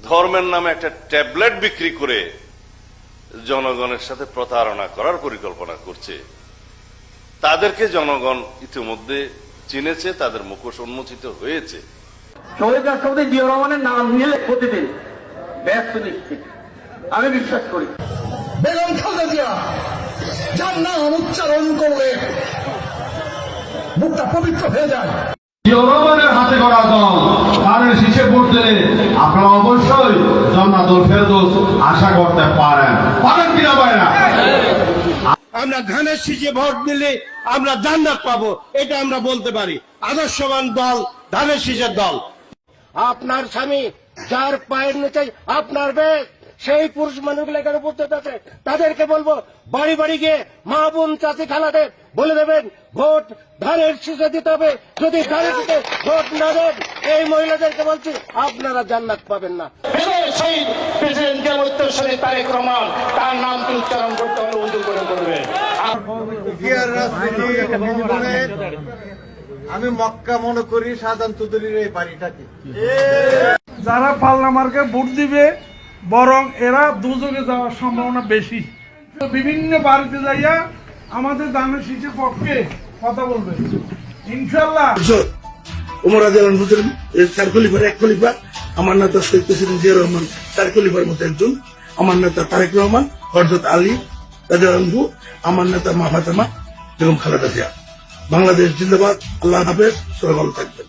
ধর্মের নামে একটা ট্যাবলেট বিক্রি করে জনগণের সাথে প্রতারণা করার পরিকল্পনা করছে। তাদেরকে জনগণ ইতিমধ্যে চিনেছে, তাদের মুখোশ উন্মোচিত হয়েছে। শহীদ রাষ্ট্রপতি জিয়া রহমানের নাম নিলে প্রতিদিন ব্যস্ত নিশ্চিত, আমি বিশ্বাস করি। বেগম খালেদা জিয়া যার নাম উচ্চারণ করলে মুখটা পবিত্র হয়ে যায়। জিয়া হাতে গড়া দল ধানের শীষে ভোট দিলে আপনারা অবশ্যই জান্নাতুল ফেরদৌস আশা করতে পারেন কিনা পারে না? আমরা ধানের শীষে ভোট দিলে আমরা জান্নাত পাবো, এটা আমরা বলতে পারি। আদর্শবান দল ধানের শীষের দল। আপনার স্বামী যার পায়ের নিচে আপনার বেশ, সেই পুরুষ মানুষগুলো এখানে উপস্থিত আছে, তাদেরকে বলবো বাড়ি বাড়ি গিয়ে মা বোন চাচি খালাদের বলে দেবেন ভোট ধানের শীষে দিতে হবে। যদি ধানের শীষে ভোট না দেন, এই মহিলাদেরকে বলছি আপনারা জান্নাত পাবেন না। শহীদ প্রেসিডেন্ট জিয়াউর রহমান তারেক রহমান, তার নামটি উচ্চারণ করতে হলে উজু করে করবেন। আমি মক্কা মনে করি সাধারণ চৌধুরীর এই বাড়িটাকে। যারা পাল্লা মার্কে ভোট দিবে বরং এরা দুযোগে যাওয়ার সম্ভাবনা বেশি। বিভিন্ন বাড়িতে যাইয়া আমাদের ধানের শীষের পক্ষে কথা বলবে ইনশাল্লাহ। উমর আজলান হুজুর চার খলিফার এক খলিফা, আমার নেতা শহীদ প্রেসিডেন্ট জিয়া রহমান চার খলিফার মতো একজন, আমার নেতা তারেক রহমান, হযরত আলী রাদিয়াল্লাহু, আমার নেতা মা ফাতেমা বেগম খালেদা জিয়া। বাংলাদেশ জিন্দাবাদ। আল্লাহ হাফেজ। সবাই ভালো থাকবেন।